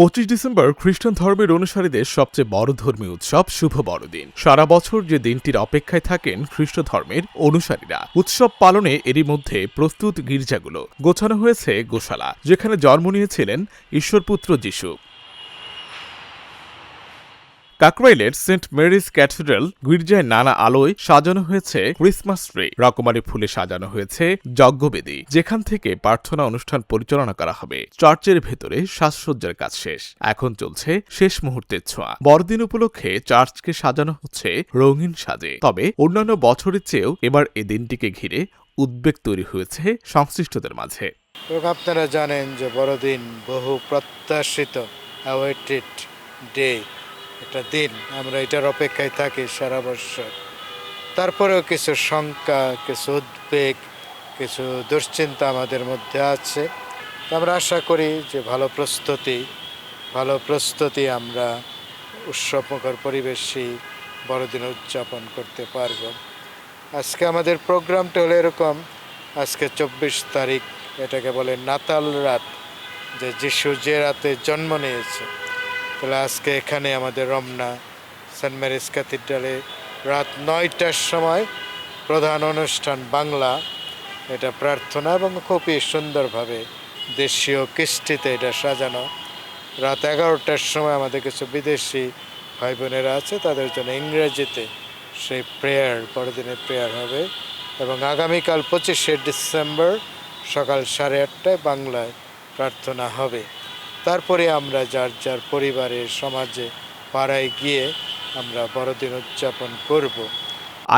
25 December খ্রিস্টান ধর্মের অনুসারীদের সবচেয়ে বড় ধর্মীয় উৎসব শুভ বড়দিন। সারা বছর যে দিনটির অপেক্ষায় থাকেন খ্রিস্ট ধর্মের অনুসারীরা, উৎসব পালনে এরই মধ্যে প্রস্তুত গির্জাগুলো। গোছানো হয়েছে গোশালা, যেখানে জন্ম নিয়েছিলেন ঈশ্বরপুত্র যিশু। কাকরাইলের সেন্ট মেরিজ ক্যাথিড্রাল গির্জায় নানা আলোয় সাজানো হয়েছে ক্রিসমাস ট্রি। রকমারি ফুলে সাজানো হয়েছে যজ্ঞবেদী, যেখান থেকে প্রার্থনা অনুষ্ঠান পরিচালনা করা হবে। চার্চের ভেতরে সাজসজ্জার কাজ শেষ, এখন চলছে শেষ মুহূর্তের ছোঁয়া। বড়দিন উপলক্ষে চার্চকে সাজানো হচ্ছে রঙিন সাজে। তবে অন্যান্য বছরের চেয়েও এবার এ দিনটিকে ঘিরে উদ্বেগ তৈরি হয়েছে সংশ্লিষ্টদের মাঝে। আপনারা জানেন যে বড়দিন বহু প্রত্যাশিত অ্যাওয়েটেড ডে, একটা দিন আমরা এটার অপেক্ষায় থাকি সারা বছর। তারপরেও কিছু শঙ্কা, কিছু উদ্বেগ, কিছু দুশ্চিন্তা আমাদের মধ্যে আছে। আমরা আশা করি যে ভালো প্রস্তুতি আমরা উৎসবমুখর পরিবেশই বড়দিন উদযাপন করতে পারব। আজকে আমাদের প্রোগ্রামটা হলো এরকম, আজকে 24 তারিখ, এটাকে বলে নাতাল রাত, যে যিশু যে রাতে জন্ম নিয়েছে। তাহলে আজকে এখানে আমাদের রমনা সেন্ট মেরিজ ক্যাথিড্রালে রাত 9টার সময় প্রধান অনুষ্ঠান বাংলা, এটা প্রার্থনা এবং খুবই সুন্দরভাবে দেশীয় কৃষ্টিতে এটা সাজানো। রাত 11টার সময় আমাদের কিছু বিদেশি ভাই বোনেরা আছে, তাদের জন্য ইংরেজিতে সেই প্রেয়ার, বড়দিনের প্রেয়ার হবে। এবং আগামীকাল 25শে ডিসেম্বর সকাল 8:30টায় বাংলায় প্রার্থনা হবে। তারপরে আমরা যার যার পরিবারে, সমাজে, পাড়ায় গিয়ে আমরা বড়দিন উদযাপন করব।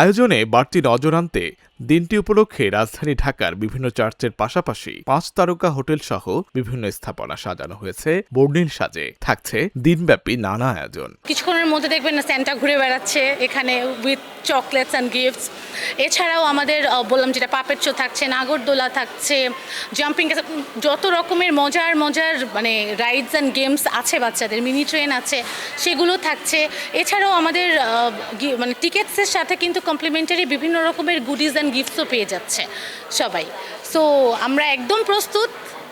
আয়োজনে বাড়তি নজর আনতে দিনটি উপলক্ষে রাজধানী ঢাকার বিভিন্ন চার্চের পাশাপাশি 5 তারকা হোটেল সহ বিভিন্ন স্থাপনা সাজানো হয়েছে বর্ণিল সাজে। থাকছে দিনব্যাপী নানা আয়োজন। কিছুক্ষণের মধ্যে দেখবেন না স্যান্টা ঘুরে বেড়াচ্ছে এখানে উইথ চকলেটস অ্যান্ড গিফটস। এছাড়াও আমাদের বললাম যেটা পাপেট শো থাকছে, নাগরদোলা থাকছে, জাম্পিং, যত রকমের মজার মানে রাইডস অ্যান্ড গেমস আছে, বাচ্চাদের মিনি ট্রেন আছে, সেগুলো থাকছে। এছাড়াও আমাদের মানে টিকিটসের সাথে কিন্তু কমপ্লিমেন্টারি বিভিন্ন রকমের গুডিজ অ্যান্ড গিফটসও পেয়ে যাচ্ছে সবাই। সো আমরা একদম প্রস্তুত,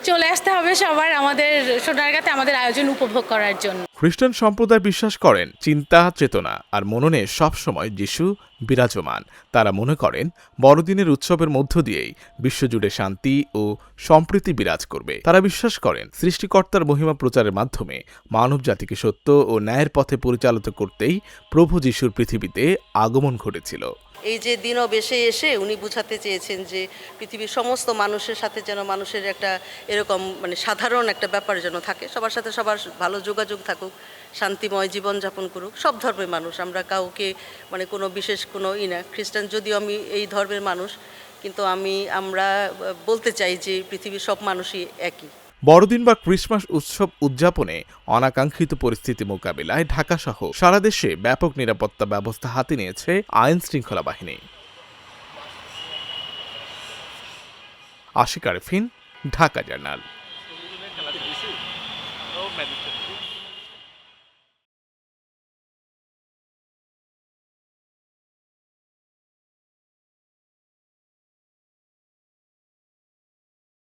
চলে আসতে হবে সবার আমাদের সোনারগাঁতে আমাদের আয়োজন উপভোগ করার জন্য। খ্রিস্টান সম্প্রদায় বিশ্বাস করেন চিন্তা, চেতনা আর মননে সবসময় যিশু বিরাজমান। তারা মনে করেন বড়দিনের উৎসবের মধ্য দিয়েই বিশ্বজুড়ে শান্তি ও সম্প্রীতি বিরাজ করবে। তারা বিশ্বাস করেন সৃষ্টিকর্তার মহিমা প্রচারের মাধ্যমে মানব জাতিকে সত্য ও ন্যায়ের পথে পরিচালিত করতেই প্রভু যিশুর পৃথিবীতে আগমন ঘটেছিল। এই যে দিনবেশে এসে উনি বুঝাতে চেয়েছেন যে পৃথিবীর সমস্ত মানুষের সাথে যেন মানুষের একটা এরকম মানে সাধারণ একটা ব্যাপার যেন থাকে, সবার সাথে সবার ভালো যোগাযোগ থাকুক, শান্তিময় জীবনযাপন করুক সব ধর্মের মানুষ। আমরা কাউকে মানে কোনো বিশেষ কোনো না, খ্রিস্টান যদিও আমি এই ধর্মের মানুষ, কিন্তু আমরা বলতে চাই যে পৃথিবীর সব মানুষই একই। বড়দিন বা ক্রিসমাস উৎসব উদযাপনে অনাকাঙ্ক্ষিত পরিস্থিতি মোকাবিলায় ঢাকাসহ সারা দেশে ব্যাপক নিরাপত্তা ব্যবস্থা হাতে নিয়েছে আইন শৃঙ্খলা বাহিনী। আশিক আরেফিন, ঢাকা জার্নাল।